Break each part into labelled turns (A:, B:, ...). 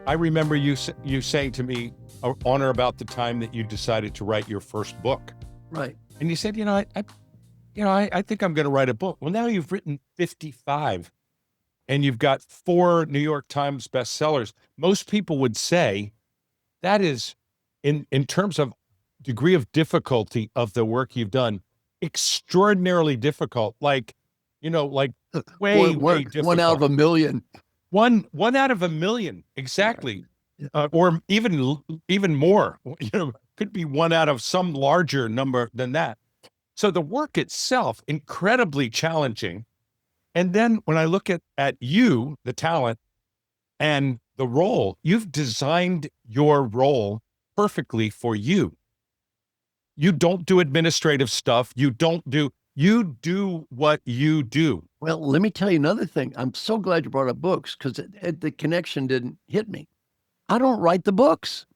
A: I remember you saying to me on or about the time that you decided to write your first book,
B: Right.
A: and you said, I think I'm going to write a book. Well, now you've written 55, and you've got 4 New York Times bestsellers. Most people would say that is, in terms of degree of difficulty of the work you've done, extraordinarily difficult. Like way, way
B: One out of
A: difficult.
B: a million.
A: One out of a million, exactly,
B: Yeah.
A: or even more. Could be one out of some larger number than that. So the work itself incredibly challenging. And then when I look at you, the talent and the role, you've designed your role perfectly for you. You don't do administrative stuff. You do what you do.
B: Well, let me tell you another thing. I'm so glad you brought up books because the connection didn't hit me. I don't write the books.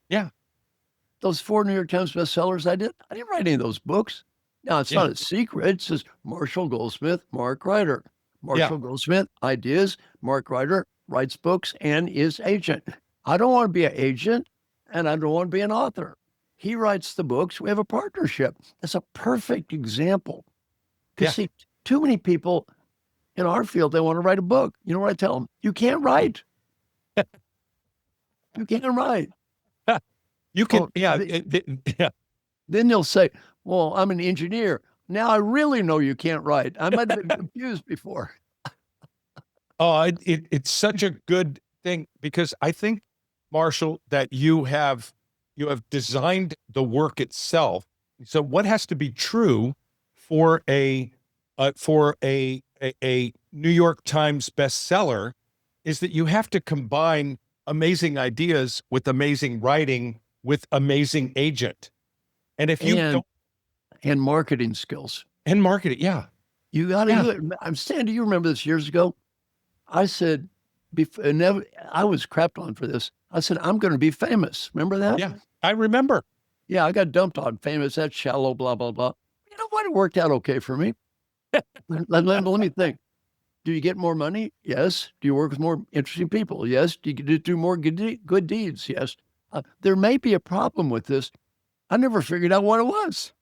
A: Yeah.
B: Those 4 New York Times bestsellers I didn't write any of those books. Now, it's
A: Yeah.
B: not a secret. It says Marshall Goldsmith, Mark Ryder.
A: Yeah.
B: Marshall Goldsmith, ideas. Mark Ryder writes books and is agent. I don't want to be an agent and I don't want to be an author. He writes the books. We have a partnership. That's a perfect example.
A: Yeah.
B: Because see, too many people in our field, they want to write a book. You know what I tell them? You can't write. You can't write.
A: You can,
B: Oh,
A: yeah, yeah.
B: Then they'll say, well, I'm an engineer. Now I really know you can't write. I might have been confused before.
A: Oh, it's such a good thing because I think, Marshall, that you have designed the work itself. So what has to be true for a New York Times bestseller is that you have to combine amazing ideas with amazing writing with amazing agent. And if you don't,
B: And marketing skills.
A: and market it, yeah.
B: You got to
A: Yeah.
B: do it. I'm Sandy, you remember this years ago? I said, I was crapped on for this. I said, I'm going to be famous. Remember that?
A: Yeah, I remember.
B: Yeah, I got dumped on famous. That's shallow, blah, blah, blah. You know what? It worked out okay for me. Let me think. Do you get more money? Yes. Do you work with more interesting people? Yes. Do you do more good deeds? Yes. There may be a problem with this. I never figured out what it was.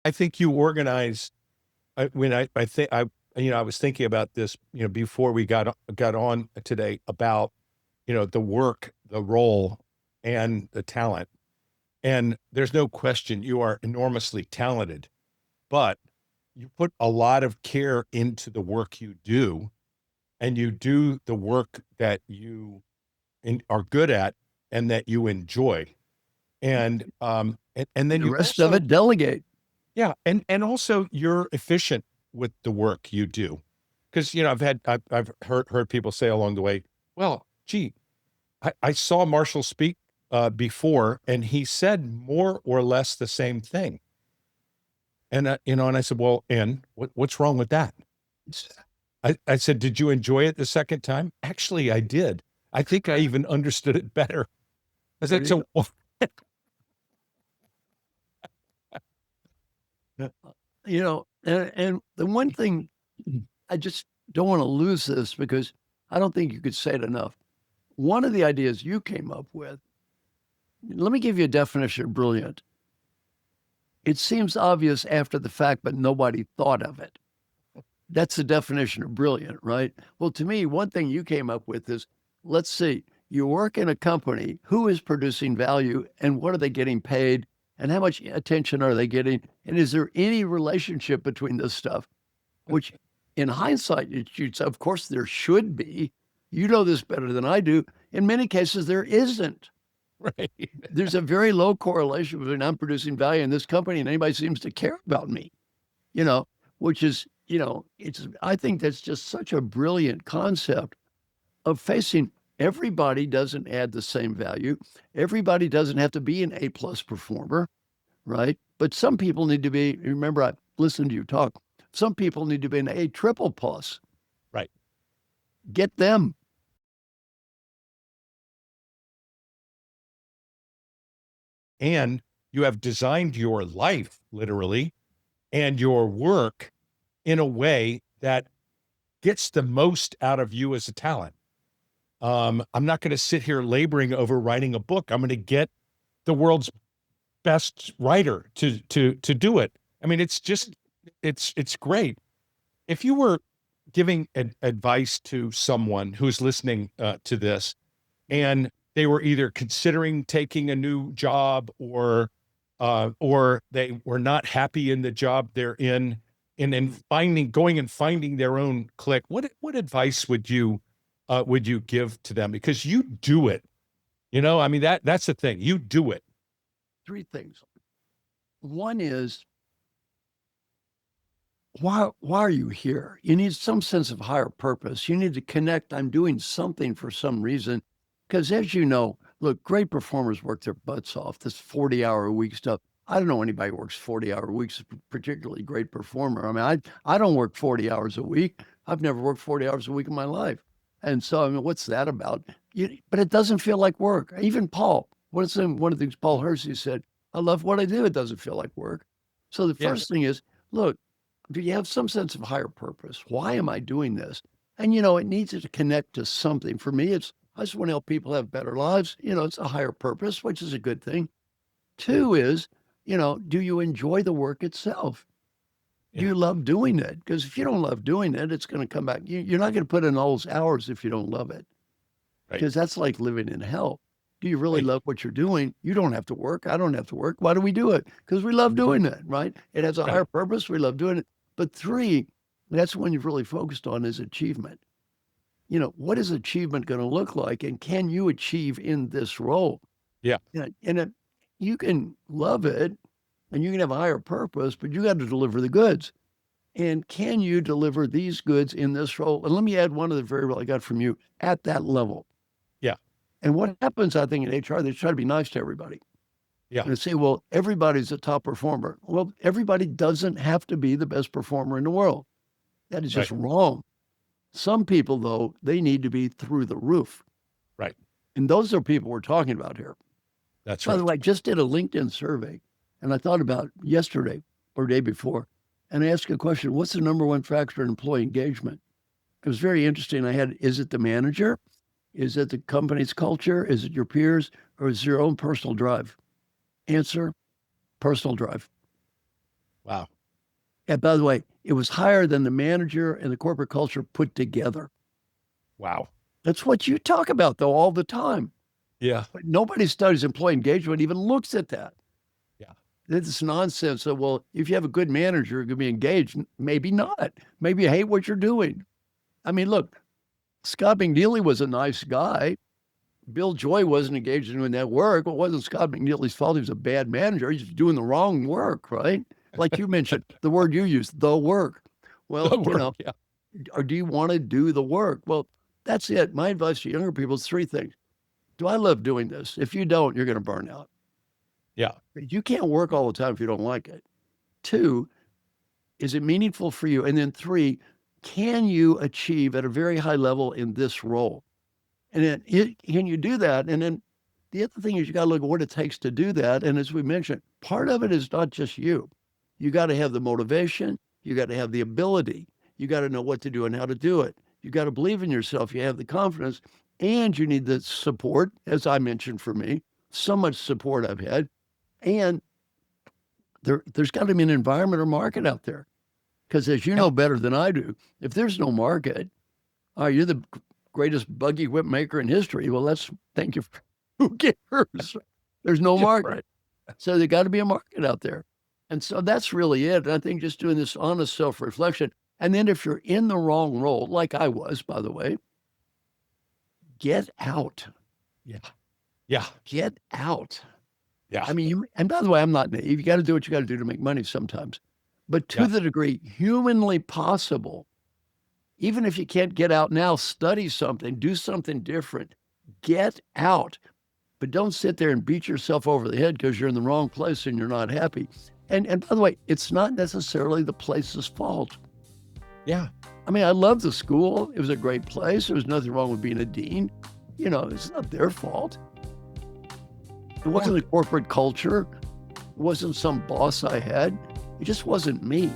A: I think you organize. When I think I was thinking about this, before we got on today about, the work, the role, and the talent. And there's no question you are enormously talented, but you put a lot of care into the work you do, and you do the work that you are good at and that you enjoy. And then
B: The
A: you
B: rest of
A: also,
B: it, delegate.
A: yeah, and also you're efficient with the work you do. Because, I've heard people say along the way, well, gee, I saw Marshall speak before, and he said more or less the same thing. And I said, well, and what's wrong with that? I said, did you enjoy it the second time? Actually, I did. I think I even understood it better. I said, so,
B: And the one thing I just don't want to lose this because I don't think you could say it enough. One of the ideas you came up with, let me give you a definition of brilliant. It seems obvious after the fact, but nobody thought of it. That's the definition of brilliant, right? Well, to me, one thing you came up with is, let's see, you work in a company, who is producing value and what are they getting paid and how much attention are they getting? And is there any relationship between this stuff? Which in hindsight, of course, there should be. You know this better than I do. In many cases, there isn't.
A: right.
B: There's a very low correlation between I'm producing value in this company and anybody seems to care about me, which is, I think that's just such a brilliant concept of facing everybody doesn't add the same value. Everybody doesn't have to be an A+ performer, right? But some people need to be, remember, I listened to you talk. Some people need to be an A++.
A: Right.
B: Get them.
A: And you have designed your life literally and your work in a way that gets the most out of you as a talent. I'm not going to sit here laboring over writing a book. I'm going to get the world's best writer to do it. I mean, it's just, it's great. If you were giving advice to someone who's listening to this, and they were either considering taking a new job, or they were not happy in the job they're in, and then going and finding their own click, what advice would you give to them? Because you do it, I mean, that's the thing, you do it.
B: Three things. One is, why are you here? You need some sense of higher purpose. You need to connect. I'm doing something for some reason. Because as you know, look, great performers work their butts off. This 40-hour-a-week stuff. I don't know anybody who works 40-hour weeks, particularly great performer. I mean, I don't work 40 hours a week. I've never worked 40 hours a week in my life. And so, I mean, what's that about? But it doesn't feel like work. Even Paul, one of the things Paul Hersey said, I love what I do. It doesn't feel like work. So the first thing is, look, do you have some sense of higher purpose? Why am I doing this? And, it needs to connect to something. For me, I just want to help people have better lives. It's a higher purpose, which is a good thing. Two is, do you enjoy the work itself? Do you love doing it? Because if you don't love doing it, it's going to come back. You're not going to put in all those hours if you don't love it. Because that's like living in hell. Do you really love what you're doing? You don't have to work. I don't have to work. Why do we do it? Because we love doing it, right? It has a higher purpose. We love doing it. But three, that's when you've really focused on, is achievement. What is achievement going to look like? And can you achieve in this role?
A: Yeah.
B: And you can love it and you can have a higher purpose, but you got to deliver the goods. And can you deliver these goods in this role? And let me add one other variable I got from you, at that level.
A: Yeah.
B: And what happens, I think, in HR, they try to be nice to everybody.
A: Yeah.
B: And they say, well, everybody's a top performer. Well, everybody doesn't have to be the best performer in the world. That is just wrong. Some people, though, they need to be through the roof.
A: Right.
B: And those are people we're talking about here.
A: That's
B: By
A: right.
B: the way, I just did a LinkedIn survey, and I thought about yesterday or day before, and I asked a question, what's the number one factor in employee engagement? It was very interesting. Is it the manager? Is it the company's culture? Is it your peers? Or is it your own personal drive? Answer, personal drive.
A: Wow.
B: And by the way, it was higher than the manager and the corporate culture put together.
A: Wow.
B: That's what you talk about, though, all the time.
A: Yeah.
B: But nobody studies employee engagement, even looks at that.
A: Yeah.
B: It's nonsense. So, well, if you have a good manager, you're going to be engaged. Maybe not. Maybe you hate what you're doing. I mean, look, Scott McNeely was a nice guy. Bill Joy wasn't engaged in doing that work. Well, it wasn't Scott McNeely's fault. He was a bad manager. He's just doing the wrong work, right? Like you mentioned, the word you used, the work. Well, or do you want to do the work? Well, that's it. My advice to younger people is three things. Do I love doing this? If you don't, you're going to burn out.
A: Yeah.
B: You can't work all the time if you don't like it. Two, is it meaningful for you? And then three, can you achieve at a very high level in this role? And then can you do that? And then the other thing is you got to look at what it takes to do that. And as we mentioned, part of it is not just you. You got to have the motivation. You got to have the ability. You got to know what to do and how to do it. You got to believe in yourself. You have the confidence, and you need the support, as I mentioned for me, so much support I've had. And there's got to be an environment or market out there. Because as you know better than I do, if there's no market, you're the greatest buggy whip maker in history. Well, thank you. Who cares? There's no market. Right. So there got to be a market out there. And so that's really it. And I think just doing this honest self-reflection. And then if you're in the wrong role, like I was, by the way, get out.
A: Yeah. Yeah.
B: Get out.
A: Yeah.
B: I mean, and by the way, I'm not naive. You got to do what you got to do to make money sometimes. But to the degree humanly possible, even if you can't get out now, study something, do something different, get out. But don't sit there and beat yourself over the head because you're in the wrong place and you're not happy. And by the way, it's not necessarily the place's fault.
A: Yeah.
B: I mean, I love the school. It was a great place. There was nothing wrong with being a dean. It's not their fault. It wasn't the corporate culture. It wasn't some boss I had. It just wasn't me.